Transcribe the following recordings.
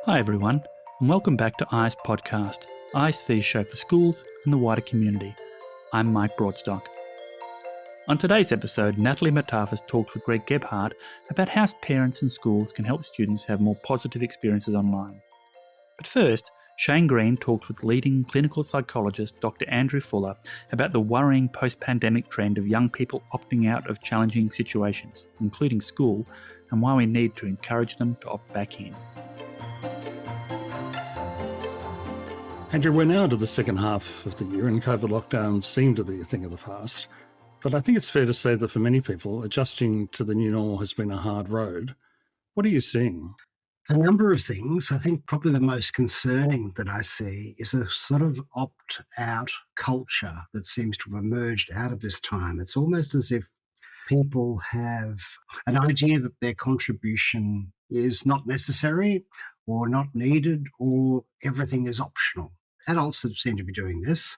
Hi everyone, and welcome back to ICE Podcast, ICE's show for schools and the wider community. I'm Mike Broadstock. On today's episode, Natalie Moutafis talks with Greg Gebhart about how parents and schools can help students have more positive experiences online. But first, Shane Green talks with leading clinical psychologist Dr. Andrew Fuller about the worrying post-pandemic trend of young people opting out of challenging situations, including school, and why we need to encourage them to opt back in. Andrew, we're now into the second half of the year and COVID lockdowns seem to be a thing of the past. But I think it's fair to say that for many people, adjusting to the new normal has been a hard road. What are you seeing? A number of things. I think probably the most concerning that I see is a sort of opt-out culture that seems to have emerged out of this time. It's almost as if people have an idea that their contribution is not necessary or not needed or everything is optional. Adults seem to be doing this,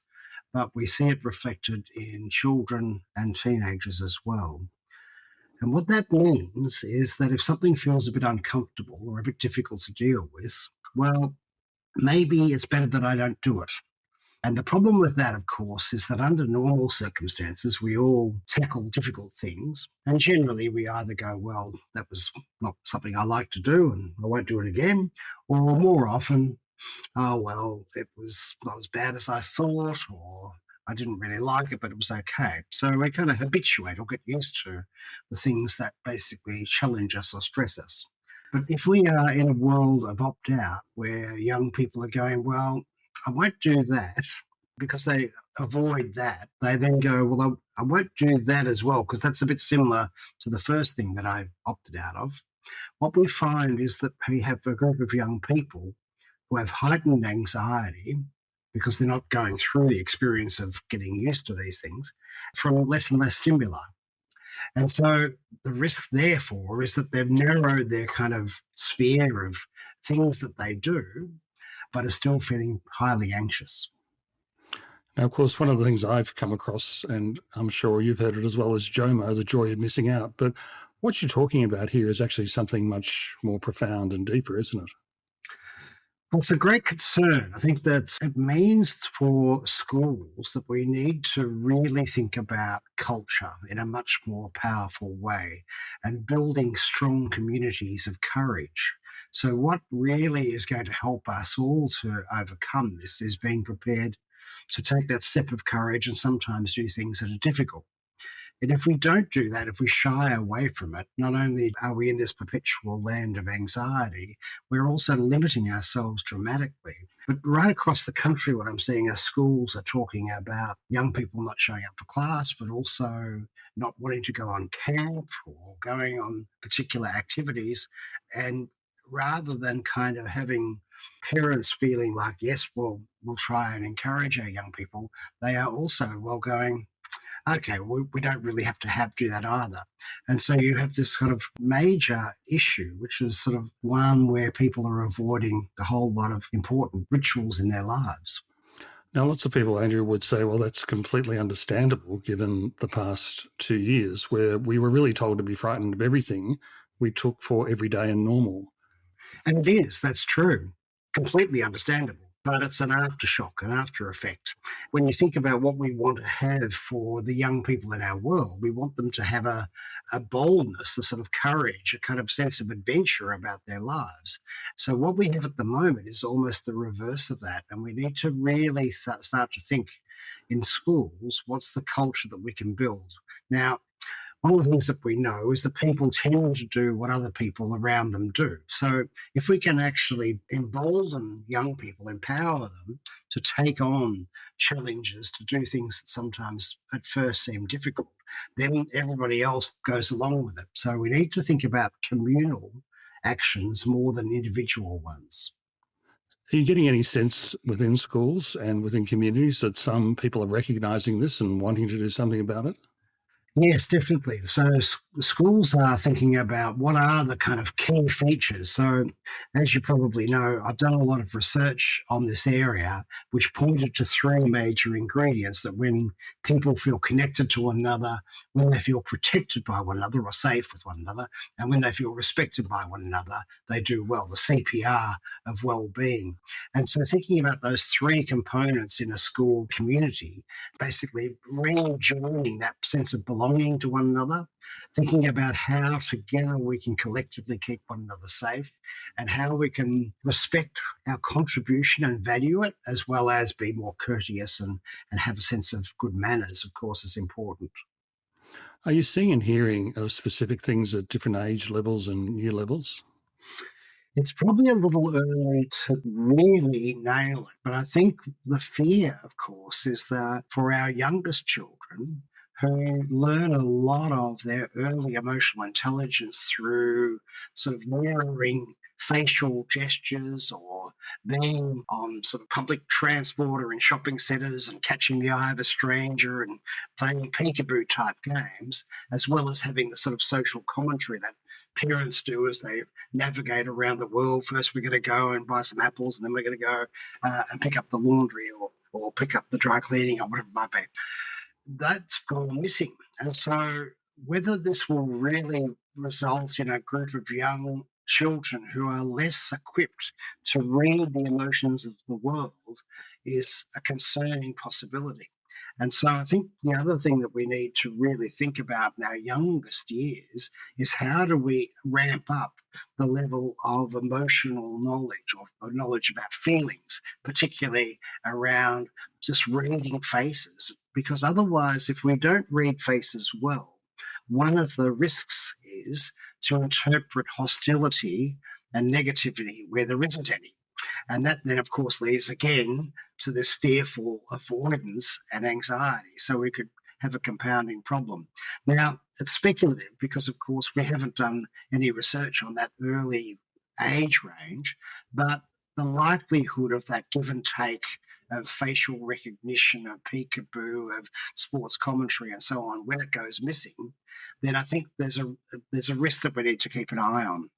but we see it reflected in children and teenagers as well. And what that means is that if something feels a bit uncomfortable or a bit difficult to deal with, well, maybe it's better that I don't do it. And the problem with that, of course, is that under normal circumstances, we all tackle difficult things. And generally, we either go, well, that was not something I like to do and I won't do it again. Or more often, oh, well, it was not as bad as I thought, or I didn't really like it, but it was okay. So we kind of habituate or get used to the things that basically challenge us or stress us. But if we are in a world of opt-out where young people are going, well, I won't do that because they avoid that, they then go, well, I won't do that as well because that's a bit similar to the first thing that I opted out of. What we find is that we have a group of young people who have heightened anxiety because they're not going through the experience of getting used to these things from less and less stimuli. And so the risk therefore is that they've narrowed their kind of sphere of things that they do, but are still feeling highly anxious. Now, of course, one of the things I've come across, and I'm sure you've heard it as well, is JOMO, the joy of missing out. But what you're talking about here is actually something much more profound and deeper, isn't it? Well, it's a great concern. I think that it means for schools that we need to really think about culture in a much more powerful way and building strong communities of courage. So what really is going to help us all to overcome this is being prepared to take that step of courage and sometimes do things that are difficult. And if we don't do that, if we shy away from it, not only are we in this perpetual land of anxiety, we're also limiting ourselves dramatically. But right across the country, what I'm seeing are schools are talking about young people not showing up for class, but also not wanting to go on camp or going on particular activities. And rather than kind of having parents feeling like, yes, we'll try and encourage our young people, they are also going, okay, we don't really have to do that either. And so you have this kind of major issue, which is sort of one where people are avoiding a whole lot of important rituals in their lives. Now, lots of people, Andrew, would say, well, that's completely understandable given the past 2 years where we were really told to be frightened of everything we took for everyday and normal. And it is, that's true. Completely understandable. But it's an aftershock, an after effect. When you think about what we want to have for the young people in our world, we want them to have a boldness, a sort of courage, a kind of sense of adventure about their lives. So what we have at the moment is almost the reverse of that. And we need to really start to think in schools, what's the culture that we can build? Now, one of the things that we know is that people tend to do what other people around them do. So if we can actually embolden young people, empower them to take on challenges, to do things that sometimes at first seem difficult, then everybody else goes along with it. So we need to think about communal actions more than individual ones. Are you getting any sense within schools and within communities that some people are recognising this and wanting to do something about it? Yes, definitely. So schools are thinking about what are the kind of key features. So as you probably know, I've done a lot of research on this area, which pointed to three major ingredients that when people feel connected to one another, when they feel protected by one another or safe with one another, and when they feel respected by one another, they do well, the CPR of well-being. And so thinking about those three components in a school community, basically rejoining that sense of belonging to one another, thinking about how together we can collectively keep one another safe and how we can respect our contribution and value it, as well as be more courteous and have a sense of good manners, of course, is important. Are you seeing and hearing of specific things at different age levels and year levels? It's probably a little early to really nail it, but I think the fear, of course, is that for our youngest children who learn a lot of their early emotional intelligence through sort of mirroring facial gestures or being on sort of public transport or in shopping centres and catching the eye of a stranger and playing peekaboo type games, as well as having the sort of social commentary that parents do as they navigate around the world. First, we're going to go and buy some apples, and then we're going to go and pick up the laundry or pick up the dry cleaning or whatever it might be. That's gone missing. And so, whether this will really result in a group of young children who are less equipped to read the emotions of the world is a concerning possibility. And so I think the other thing that we need to really think about in our youngest years is how do we ramp up the level of emotional knowledge or knowledge about feelings, particularly around just reading faces. Because otherwise, if we don't read faces well, one of the risks is to interpret hostility and negativity where there isn't any. And that then, of course, leads again to this fearful avoidance and anxiety. So we could have a compounding problem. Now, it's speculative because, of course, we haven't done any research on that early age range, but the likelihood of that give and take of facial recognition, of peekaboo, of sports commentary, and so on, when it goes missing, then I think there's a risk that we need to keep an eye on.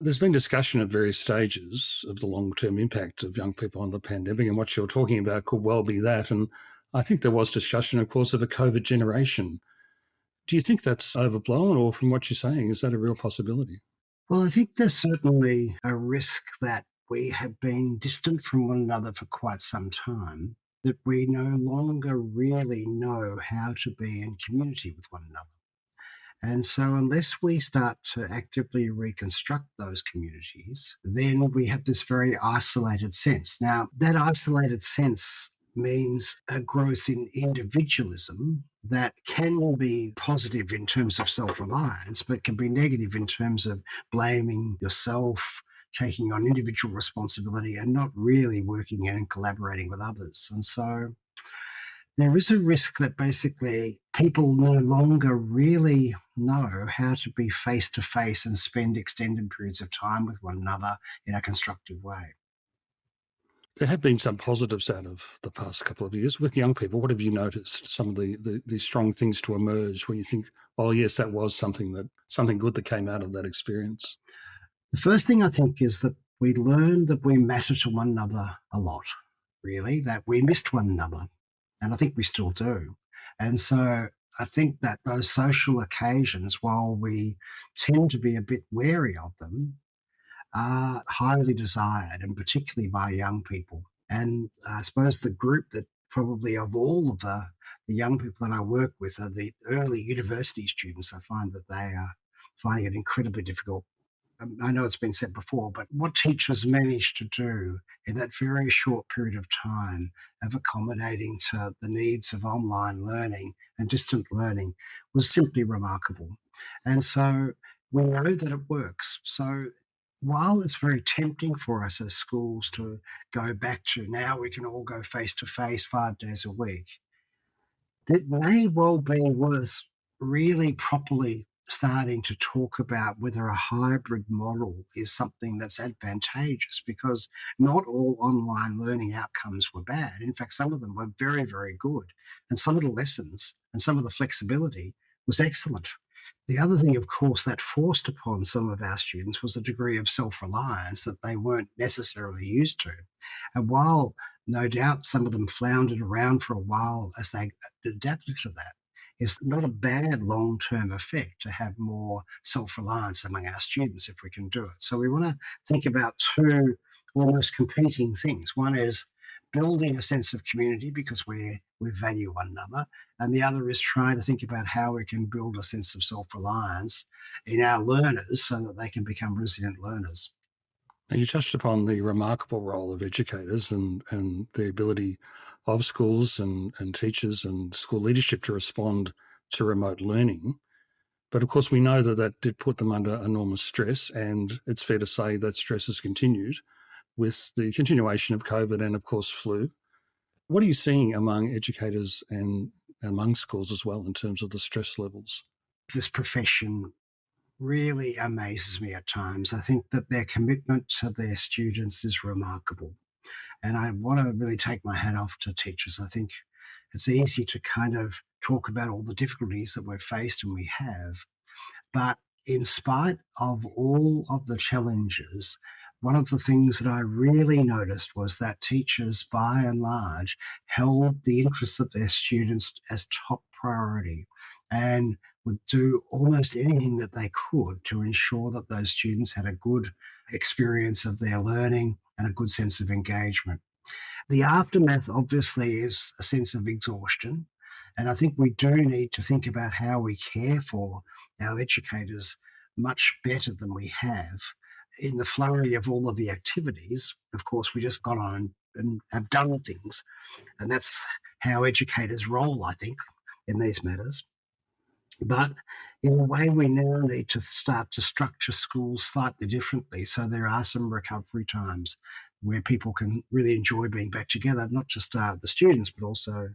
There's been discussion at various stages of the long-term impact of young people on the pandemic, and what you're talking about could well be that. And I think there was discussion, of course, of a COVID generation. Do you think that's overblown, or from what you're saying, is that a real possibility? Well, I think there's certainly a risk that we have been distant from one another for quite some time, that we no longer really know how to be in community with one another. And so, unless we start to actively reconstruct those communities, then we have this very isolated sense. Now, that isolated sense means a growth in individualism that can be positive in terms of self reliance, but can be negative in terms of blaming yourself, taking on individual responsibility, and not really working in and collaborating with others. And so, there is a risk that basically people no longer really know how to be face to face and spend extended periods of time with one another in a constructive way. There have been some positives out of the past couple of years with young people. What have you noticed? Some of the strong things to emerge when you think, oh yes, that was something good that came out of that experience. The first thing I think is that we learned that we matter to one another a lot, really, that we missed one another. And I think we still do. And so I think that those social occasions, while we tend to be a bit wary of them, are highly desired, and particularly by young people. And I suppose the group that probably of all of the young people that I work with are the early university students. I find that they are finding it incredibly difficult. I know it's been said before, but what teachers managed to do in that very short period of time of accommodating to the needs of online learning and distant learning was simply remarkable. And so we know that it works. So while it's very tempting for us as schools to go back to now we can all go face to face 5 days a week, it may well be worth really properly starting to talk about whether a hybrid model is something that's advantageous, because not all online learning outcomes were bad. In fact, some of them were very, very good. And some of the lessons and some of the flexibility was excellent. The other thing, of course, that forced upon some of our students was a degree of self-reliance that they weren't necessarily used to. And while no doubt some of them floundered around for a while as they adapted to that, it's not a bad long-term effect to have more self-reliance among our students if we can do it. So we want to think about two almost competing things. One is building a sense of community because we value one another, and the other is trying to think about how we can build a sense of self-reliance in our learners so that they can become resilient learners. Now, you touched upon the remarkable role of educators and the ability of schools and teachers and school leadership to respond to remote learning. But of course, we know that did put them under enormous stress, and it's fair to say that stress has continued with the continuation of COVID and, of course, flu. What are you seeing among educators and among schools as well in terms of the stress levels? This profession really amazes me at times. I think that their commitment to their students is remarkable. And I want to really take my hat off to teachers. I think it's easy to kind of talk about all the difficulties that we've faced and we have. But in spite of all of the challenges, one of the things that I really noticed was that teachers, by and large, held the interests of their students as top priority and would do almost anything that they could to ensure that those students had a good experience of their learning and a good sense of engagement. The aftermath, obviously, is a sense of exhaustion. And I think we do need to think about how we care for our educators much better than we have. In the flurry of all of the activities, of course, we just got on and have done things. And that's how educators roll, I think, in these matters. But in a way, we now need to start to structure schools slightly differently. So there are some recovery times where people can really enjoy being back together, not just the students, but also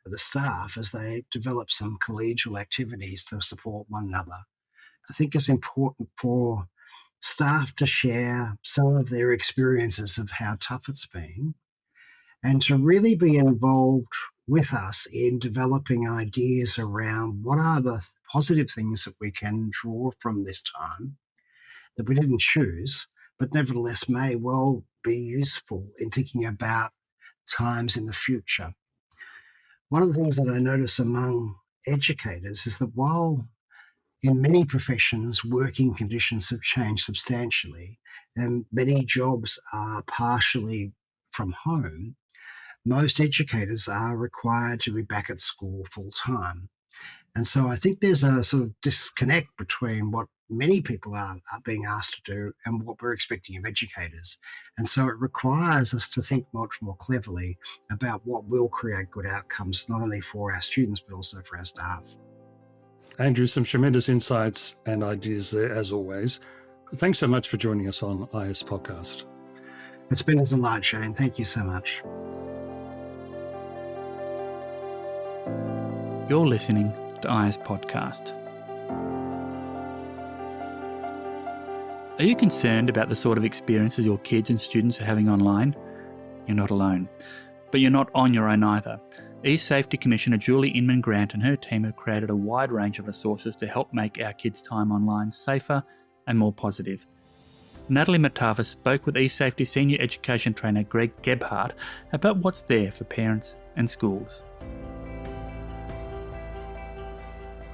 the staff as they develop some collegial activities to support one another. I think it's important for staff to share some of their experiences of how tough it's been and to really be involved with us in developing ideas around what are the positive things that we can draw from this time that we didn't choose, but nevertheless may well be useful in thinking about times in the future. One of the things that I notice among educators is that while in many professions working conditions have changed substantially and many jobs are partially from home, most educators are required to be back at school full time. And so I think there's a sort of disconnect between what many people are being asked to do and what we're expecting of educators. And so it requires us to think much more cleverly about what will create good outcomes, not only for our students, but also for our staff. Andrew, some tremendous insights and ideas there, as always. Thanks so much for joining us on IS Podcast. It's been a delight, Shane. Thank you so much. You're listening to IS Podcast. Are you concerned about the sort of experiences your kids and students are having online? You're not alone. But you're not on your own either. eSafety Commissioner Julie Inman-Grant and her team have created a wide range of resources to help make our kids' time online safer and more positive. Natalie Moutafis spoke with eSafety Senior Education Trainer Greg Gebhart about what's there for parents and schools.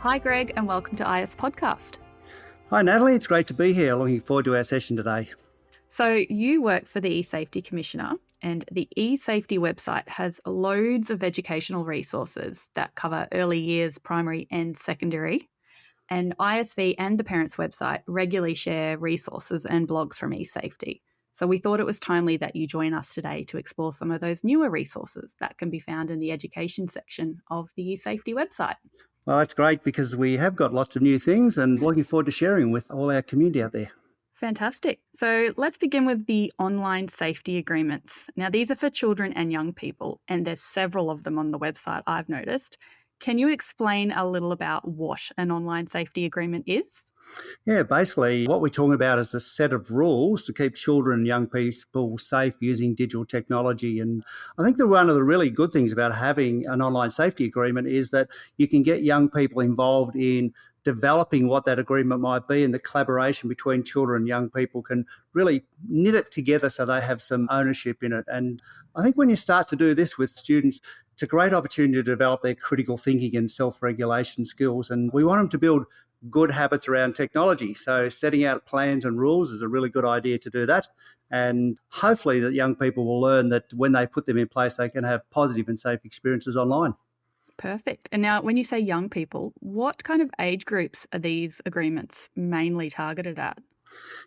Hi Greg and welcome to IS Podcast. Hi Natalie, it's great to be here. Looking forward to our session today. So you work for the eSafety Commissioner and the eSafety website has loads of educational resources that cover early years, primary and secondary. And ISV and the parents' website regularly share resources and blogs from eSafety. So we thought it was timely that you join us today to explore some of those newer resources that can be found in the education section of the eSafety website. Well, that's great because we have got lots of new things and looking forward to sharing with all our community out there. Fantastic. So let's begin with the online safety agreements. Now, these are for children and young people, and there's several of them on the website I've noticed. Can you explain a little about what an online safety agreement is? Yeah, basically what we're talking about is a set of rules to keep children and young people safe using digital technology. And I think that one of the really good things about having an online safety agreement is that you can get young people involved in developing what that agreement might be, and the collaboration between children and young people can really knit it together so they have some ownership in it. And I think when you start to do this with students, it's a great opportunity to develop their critical thinking and self-regulation skills. And we want them to build good habits around technology. So setting out plans and rules is a really good idea to do that. And hopefully that young people will learn that when they put them in place, they can have positive and safe experiences online. Perfect. And now when you say young people, what kind of age groups are these agreements mainly targeted at?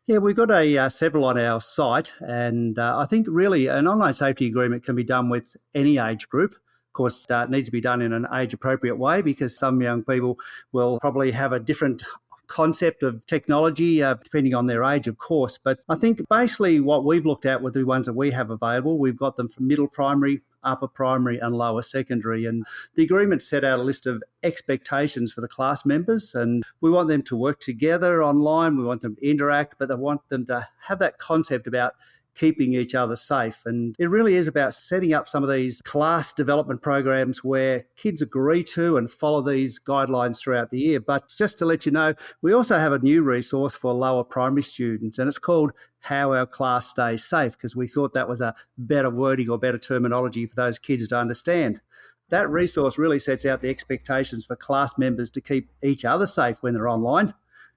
Yeah, we've got several on our site, and I think really an online safety agreement can be done with any age group. Of course, it needs to be done in an age-appropriate way because some young people will probably have a different concept of technology depending on their age, of course. But I think basically what we've looked at with the ones that we have available, we've got them from middle primary, upper primary and lower secondary. And the agreement set out a list of expectations for the class members, and we want them to work together online, we want them to interact, but they want them to have that concept about keeping each other safe. And it really is about setting up some of these class development programs where kids agree to and follow these guidelines throughout the year. But just to let you know, we also have a new resource for lower primary students, and it's called How Our Class Stays Safe, because we thought that was a better wording or better terminology for those kids to understand. That resource really sets out the expectations for class members to keep each other safe when they're online.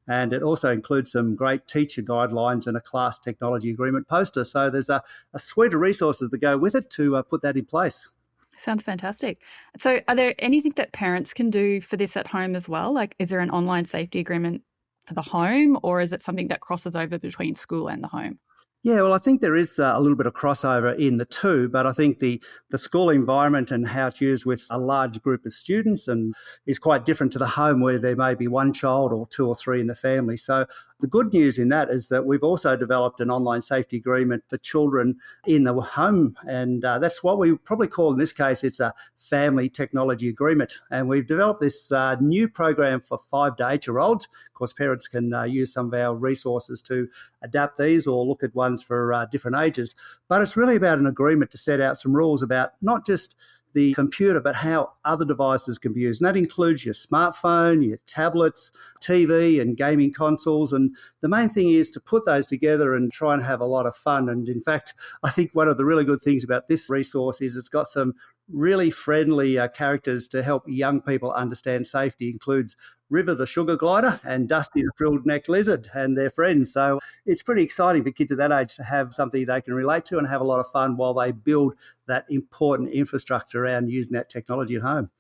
And it also includes some great teacher guidelines and a class technology agreement poster. So there's a suite of resources that go with it to put that in place. Sounds fantastic. So are there anything that parents can do for this at home as well? Like, is there an online safety agreement for the home, or is it something that crosses over between school and the home? Yeah, well, I think there is a little bit of crossover in the two, but I think the school environment and how it's used with a large group of students and is quite different to the home where there may be one child or two or three in the family. So the good news in that is that we've also developed an online safety agreement for children in the home, and that's what we probably call in this case, it's a family technology agreement. And we've developed this new program for 5 to 8-year-olds. Of course, parents can use some of our resources to adapt these or look at ones for different ages. But it's really about an agreement to set out some rules about not just the computer, but how other devices can be used. And that includes your smartphone, your tablets, TV and gaming consoles. And the main thing is to put those together and try and have a lot of fun. And in fact, I think one of the really good things about this resource is it's got some really friendly characters to help young people understand safety. It includes River the sugar glider and Dusty the frilled neck lizard and their friends. So it's pretty exciting for kids at that age to have something they can relate to and have a lot of fun while they build that important infrastructure around using that technology at home.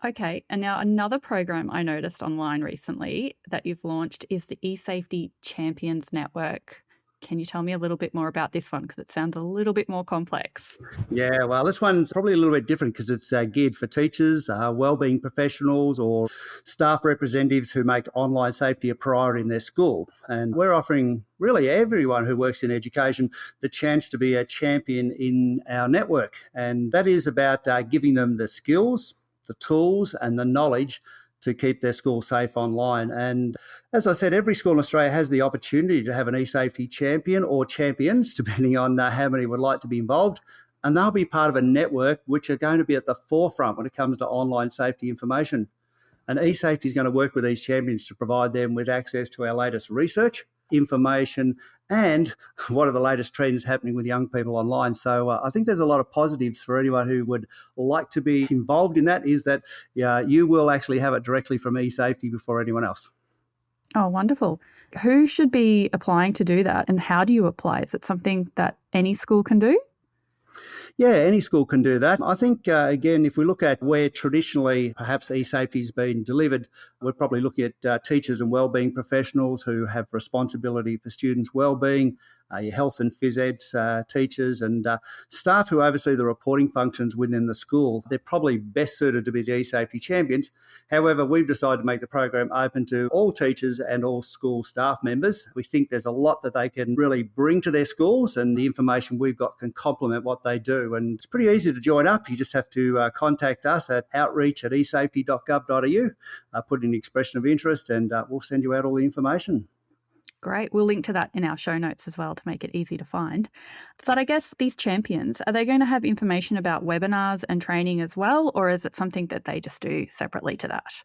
Okay, and now another program I noticed online recently that you've launched is the eSafety Champions Network. Can you tell me a little bit more about this one? Because it sounds a little bit more complex. Yeah, well, this one's probably a little bit different because it's geared for teachers, wellbeing professionals or staff representatives who make online safety a priority in their school. And we're offering really everyone who works in education the chance to be a champion in our network. And that is about giving them the skills, the tools and the knowledge to keep their school safe online. And as I said, every school in Australia has the opportunity to have an eSafety champion or champions, depending on how many would like to be involved. And they'll be part of a network which are going to be at the forefront when it comes to online safety information. And eSafety is going to work with these champions to provide them with access to our latest research, information, and what are the latest trends happening with young people online. So I think there's a lot of positives for anyone who would like to be involved in that, is that you will actually have it directly from eSafety before anyone else. Oh, wonderful. Who should be applying to do that, and how do you apply? Is it something that any school can do? Yeah, any school can do that. I think, again, if we look at where traditionally perhaps eSafety has been delivered, we're probably looking at teachers and wellbeing professionals who have responsibility for students' wellbeing, your health and phys ed teachers and staff who oversee the reporting functions within the school. They're probably best suited to be the eSafety champions. However, we've decided to make the program open to all teachers and all school staff members. We think there's a lot that they can really bring to their schools, and the information we've got can complement what they do. And it's pretty easy to join up. You just have to contact us at outreach@esafety.gov.au, put in an expression of interest, and we'll send you out all the information. Great. We'll link to that in our show notes as well to make it easy to find. But I guess these champions, are they going to have information about webinars and training as well, or is it something that they just do separately to that?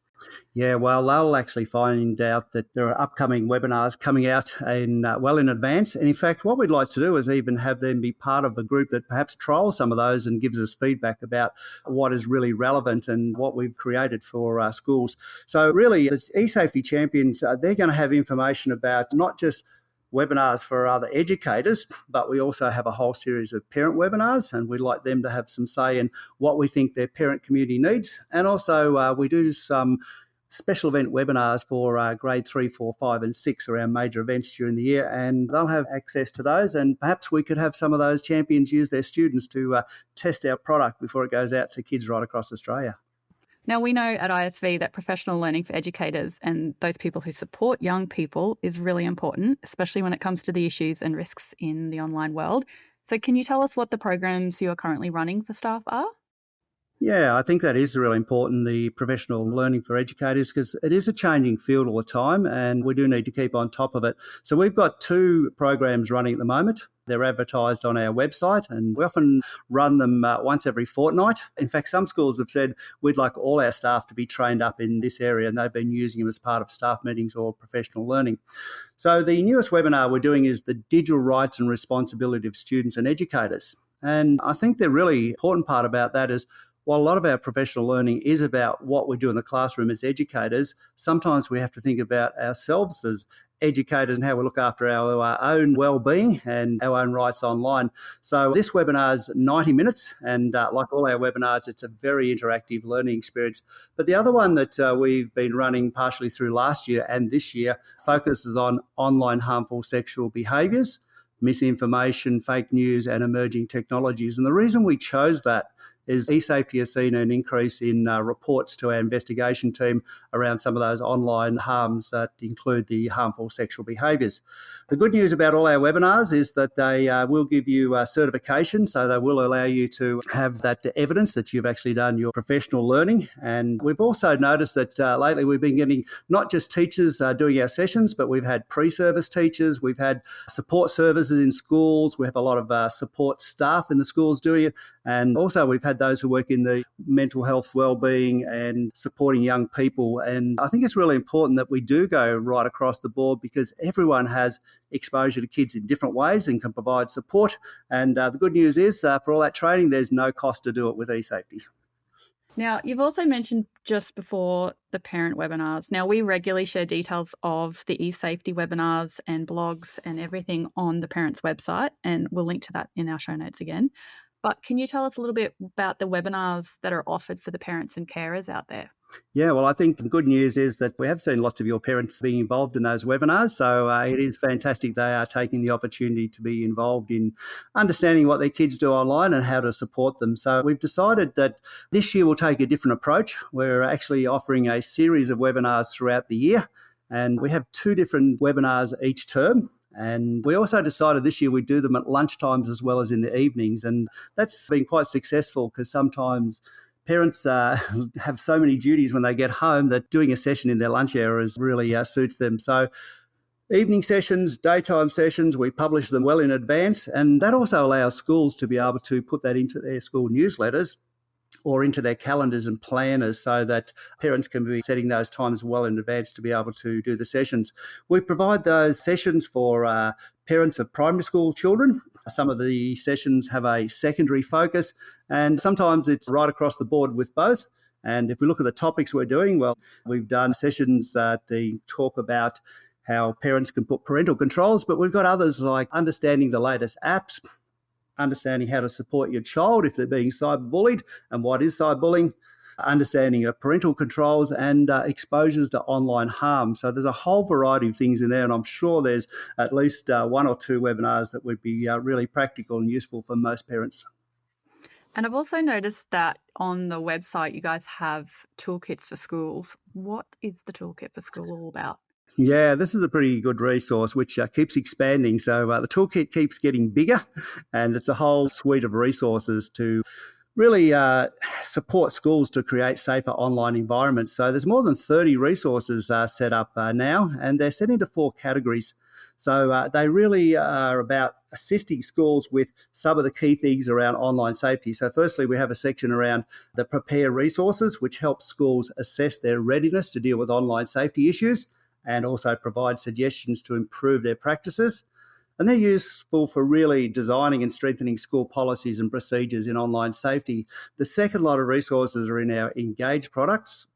Yeah, well, they'll actually find out that there are upcoming webinars coming out well in advance. And in fact, what we'd like to do is even have them be part of a group that perhaps trials some of those and gives us feedback about what is really relevant and what we've created for our schools. So really, it's eSafety champions, they're going to have information about not just webinars for other educators, but we also have a whole series of parent webinars, and we'd like them to have some say in what we think their parent community needs. And also we do some special event webinars for grade 3, 4, 5 and 6 around major events during the year, and they'll have access to those, and perhaps we could have some of those champions use their students to test our product before it goes out to kids right across Australia. Now, we know at ISV that professional learning for educators and those people who support young people is really important, especially when it comes to the issues and risks in the online world. So can you tell us what the programs you are currently running for staff are? Yeah, I think that is really important, the professional learning for educators, because it is a changing field all the time and we do need to keep on top of it. So we've got 2 programs running at the moment. They're advertised on our website and we often run them once every fortnight. In fact, some schools have said we'd like all our staff to be trained up in this area, and they've been using them as part of staff meetings or professional learning. So the newest webinar we're doing is the digital rights and responsibility of students and educators. And I think the really important part about that is while a lot of our professional learning is about what we do in the classroom as educators, sometimes we have to think about ourselves as educators and how we look after our own well-being and our own rights online. So this webinar is 90 minutes, and like all our webinars, it's a very interactive learning experience. But the other one that we've been running partially through last year and this year focuses on online harmful sexual behaviours, misinformation, fake news and emerging technologies. And the reason we chose that is eSafety has seen an increase in reports to our investigation team around some of those online harms that include the harmful sexual behaviours. The good news about all our webinars is that they will give you certification, so they will allow you to have that evidence that you've actually done your professional learning. And we've also noticed that lately we've been getting not just teachers doing our sessions, but we've had pre-service teachers, we've had support services in schools, we have a lot of support staff in the schools doing it, and also we've had those who work in the mental health, wellbeing and supporting young people. And I think it's really important that we do go right across the board because everyone has exposure to kids in different ways and can provide support. And the good news is for all that training, there's no cost to do it with eSafety. Now, you've also mentioned just before the parent webinars. Now, we regularly share details of the eSafety webinars and blogs and everything on the parents' website, and we'll link to that in our show notes again. But can you tell us a little bit about the webinars that are offered for the parents and carers out there? Yeah, well, I think the good news is that we have seen lots of your parents being involved in those webinars. So it is fantastic they are taking the opportunity to be involved in understanding what their kids do online and how to support them. So we've decided that this year we'll take a different approach. We're actually offering a series of webinars throughout the year, and we have 2 different webinars each term. And we also decided this year we'd do them at lunchtimes as well as in the evenings. And that's been quite successful because sometimes parents have so many duties when they get home that doing a session in their lunch hours really suits them. So evening sessions, daytime sessions, we publish them well in advance. And that also allows schools to be able to put that into their school newsletters or into their calendars and planners so that parents can be setting those times well in advance to be able to do the sessions. We provide those sessions for parents of primary school children. Some of the sessions have a secondary focus, and sometimes it's right across the board with both. And if we look at the topics we're doing, well, we've done sessions that talk about how parents can put parental controls, but we've got others like understanding the latest apps, understanding how to support your child if they're being cyberbullied and what is cyberbullying, understanding of parental controls and exposures to online harm. So there's a whole variety of things in there, and I'm sure there's at least one or two webinars that would be really practical and useful for most parents. And I've also noticed that on the website you guys have toolkits for schools. What is the toolkit for school all about? Yeah, this is a pretty good resource which keeps expanding. So the toolkit keeps getting bigger, and it's a whole suite of resources to really support schools to create safer online environments. So there's more than 30 resources set up now, and they're set into 4 categories. So they really are about assisting schools with some of the key things around online safety. So firstly, we have a section around the prepare resources, which helps schools assess their readiness to deal with online safety issues and also provide suggestions to improve their practices. And they're useful for really designing and strengthening school policies and procedures in online safety. The second lot of resources are in our Engage products,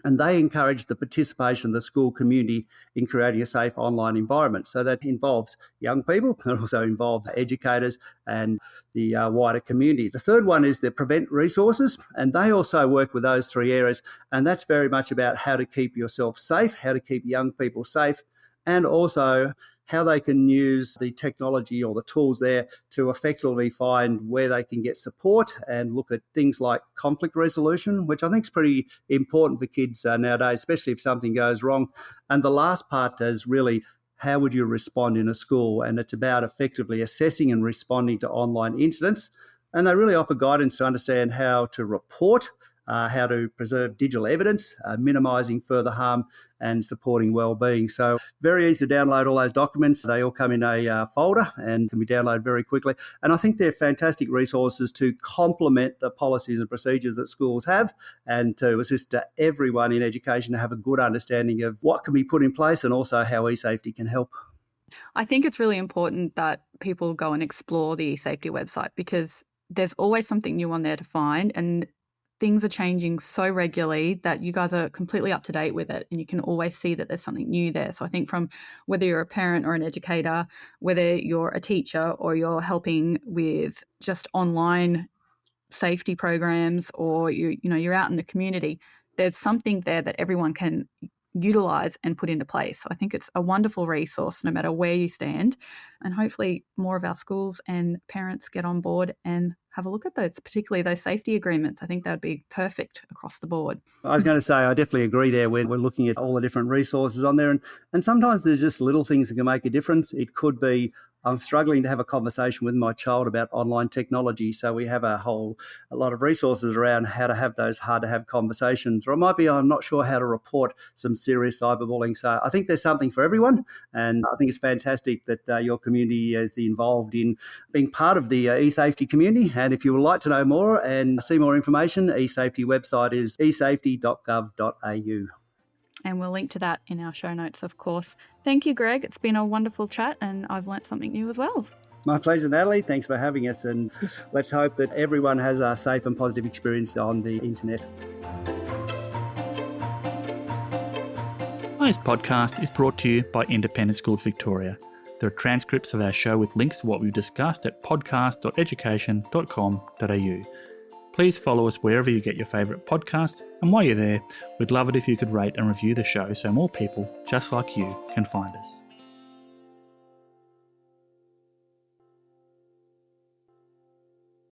and they encourage the participation of the school community in creating a safe online environment. So that involves young people, it also involves educators and the wider community. The third one is the Prevent resources, and they also work with those 3 areas, and that's very much about how to keep yourself safe, how to keep young people safe, and also how they can use the technology or the tools there to effectively find where they can get support and look at things like conflict resolution, which I think is pretty important for kids nowadays, especially if something goes wrong. And the last part is really how would you respond in a school? And it's about effectively assessing and responding to online incidents. And they really offer guidance to understand how to report, how to preserve digital evidence, minimising further harm and supporting wellbeing. So very easy to download all those documents. They all come in a folder and can be downloaded very quickly. And I think they're fantastic resources to complement the policies and procedures that schools have and to assist everyone in education to have a good understanding of what can be put in place and also how eSafety can help. I think it's really important that people go and explore the eSafety website because there's always something new on there to find, and things are changing so regularly that you guys are completely up to date with it, and you can always see that there's something new there. So I think from whether you're a parent or an educator, whether you're a teacher or you're helping with just online safety programs or you're out in the community, there's something there that everyone can utilize and put into place. So I think it's a wonderful resource no matter where you stand, and hopefully more of our schools and parents get on board and have a look at those, particularly those safety agreements. I think that would be perfect across the board. I was going to say, I definitely agree there. We're looking at all the different resources on there, and sometimes there's just little things that can make a difference. It could be, I'm struggling to have a conversation with my child about online technology. So we have a lot of resources around how to have those hard to have conversations. Or it might be, I'm not sure how to report some serious cyberbullying. So I think there's something for everyone. And I think it's fantastic that your community is involved in being part of the eSafety community. And if you would like to know more and see more information, eSafety website is esafety.gov.au. And we'll link to that in our show notes, of course. Thank you, Greg. It's been a wonderful chat, and I've learnt something new as well. My pleasure, Natalie. Thanks for having us, and let's hope that everyone has a safe and positive experience on the internet. Today's podcast is brought to you by Independent Schools Victoria. There are transcripts of our show with links to what we've discussed at podcast.education.com.au. Please follow us wherever you get your favourite podcasts, and while you're there, we'd love it if you could rate and review the show so more people just like you can find us.